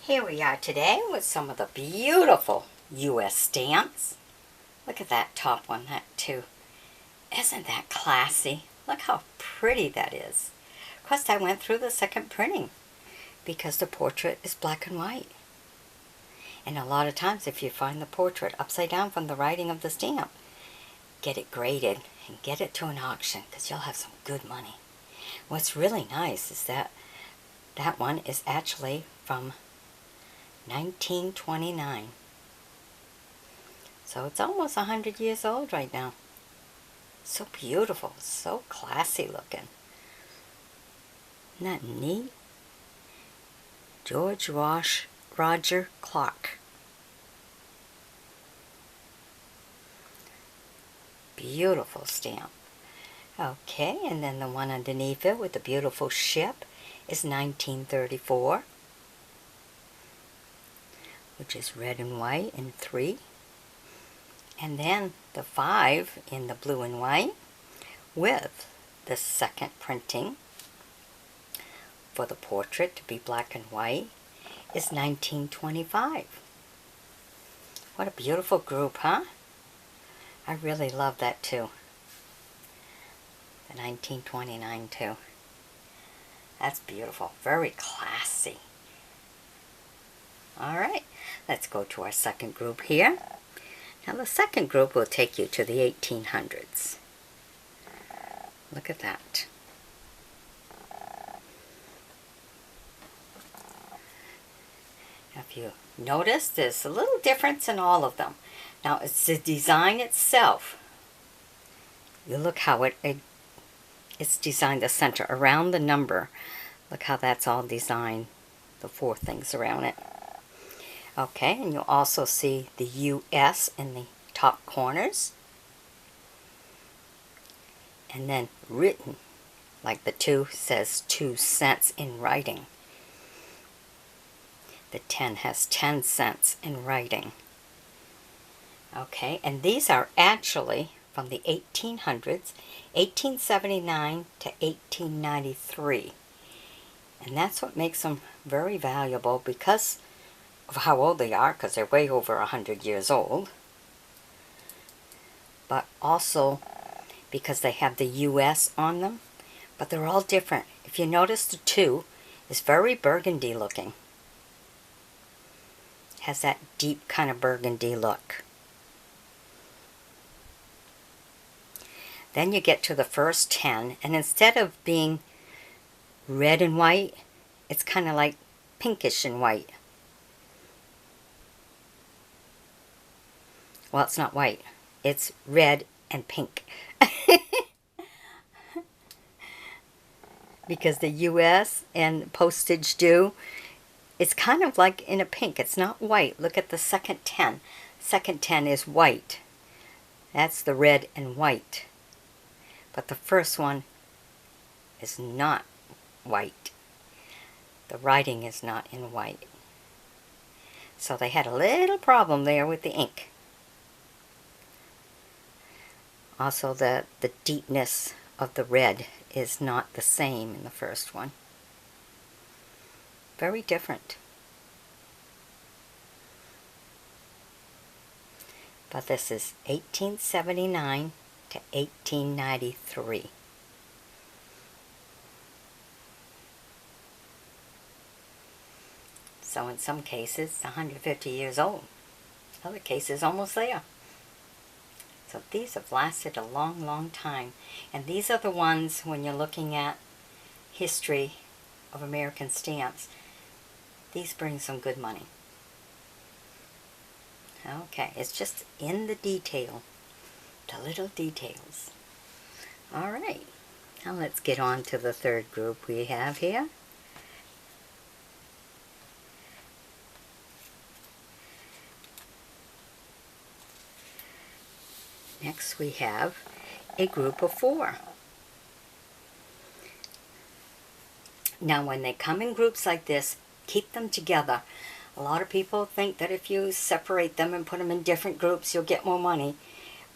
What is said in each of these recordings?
Here we are today with some of the beautiful U.S. stamps. Look at that top one, that too. Isn't that classy? Look how pretty that is. Of course, I went through the second printing because the portrait is black and white. And a lot of times if you find the portrait upside down from the writing of the stamp, get it graded and get it to an auction because you'll have some good money. What's really nice is that one is actually from 1929. So it's almost 100 years old right now. So beautiful, so classy looking. Isn't that neat? George Roger Clark. Beautiful stamp. Okay, and then the one underneath it with the beautiful ship is 1934, which is red and white in 3. And then the 5 in the blue and white with the second printing for the portrait to be black and white is 1925. What a beautiful group, huh? I really love that too. The 1929 too. That's beautiful. Very classy. Alright, let's go to our second group here. Now the second group will take you to the 1800s. Look at that. Now if you notice, there's a little difference in all of them. Now it's the design itself. You look how it's designed, the center around the number. Look how that's all designed, the 4 things around it. Okay, and you'll also see the US in the top corners. And then written, like the 2 says 2 cents in writing. The 10 has 10 cents in writing. Okay, and these are actually from the 1800s, 1879 to 1893. And that's what makes them very valuable because of how old they are, because they're way over 100 years old. But also because they have the US on them, but they're all different. If you notice, the 2 is very burgundy looking. Has that deep kind of burgundy look. Then you get to the first 10, and instead of being red and white, it's kind of like pinkish and white. Well, it's not white. It's red and pink. Because the US and postage due, it's kind of like in a pink. It's not white. Look at the second 10. Second 10 is white. That's the red and white. But the first one is not white. The writing is not in white. So they had a little problem there with the ink. Also, the deepness of the red is not the same in the first one. Very different. But this is 1879 to 1893. So in some cases, 150 years old. Other cases, almost there. So these have lasted a long, long time. And these are the ones, when you're looking at history of American stamps, these bring some good money. Okay, it's just in the detail, the little details. All right, now let's get on to the third group we have here. Next we have a group of 4. Now when they come in groups like this, keep them together. A lot of people think that if you separate them and put them in different groups, you'll get more money.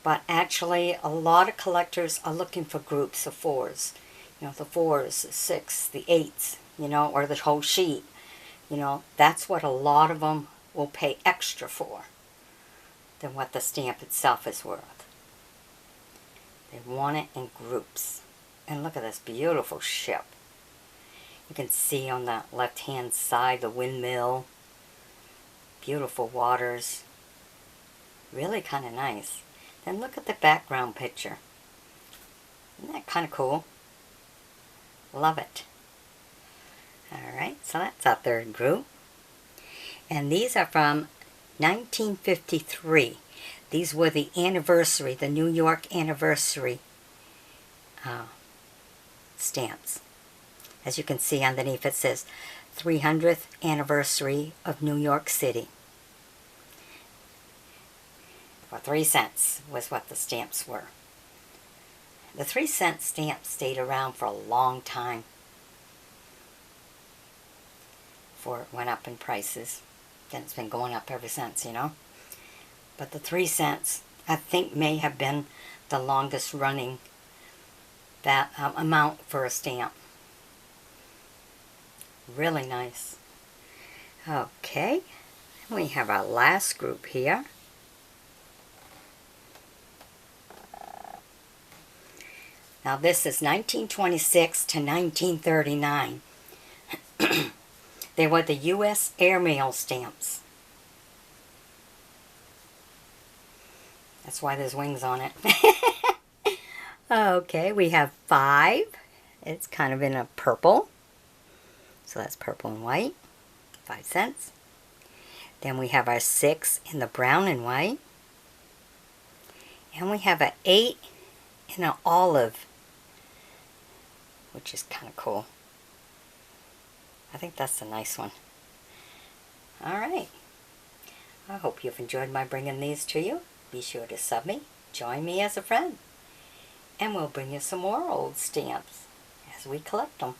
But actually, a lot of collectors are looking for groups of 4s. You know, the 4s, the 6s, the 8s, you know, or the whole sheet. You know, that's what a lot of them will pay extra for than what the stamp itself is worth. They want it in groups. And look at this beautiful ship. You can see on the left-hand side the windmill. Beautiful waters. Really kind of nice. Then look at the background picture. Isn't that kind of cool? Love it. Alright, so that's our third group. And these are from 1953. These were the anniversary, the New York anniversary stamps. As you can see underneath, it says 300th anniversary of New York City. For 3 cents was what the stamps were. The 3-cent stamp stayed around for a long time before it went up in prices. Then it's been going up ever since, you know. But the 3 cents, I think, may have been the longest running that amount for a stamp. Really nice. Okay, we have our last group here. Now this is 1926 to 1939. They were the U.S. airmail stamps. That's why there's wings on it. Okay, we have 5. It's kind of in a purple. So that's purple and white. 5 cents. Then we have our 6 in the brown and white. And we have an 8 in an olive, which is kind of cool. I think that's a nice one. Alright. I hope you've enjoyed my bringing these to you. Be sure to sub me. Join me as a friend. And we'll bring you some more old stamps as we collect them.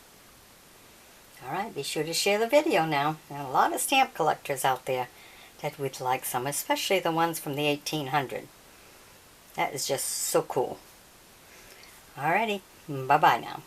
Alright, be sure to share the video now. There are a lot of stamp collectors out there that would like some, especially the ones from the 1800s. That is just so cool. Alrighty, bye-bye now.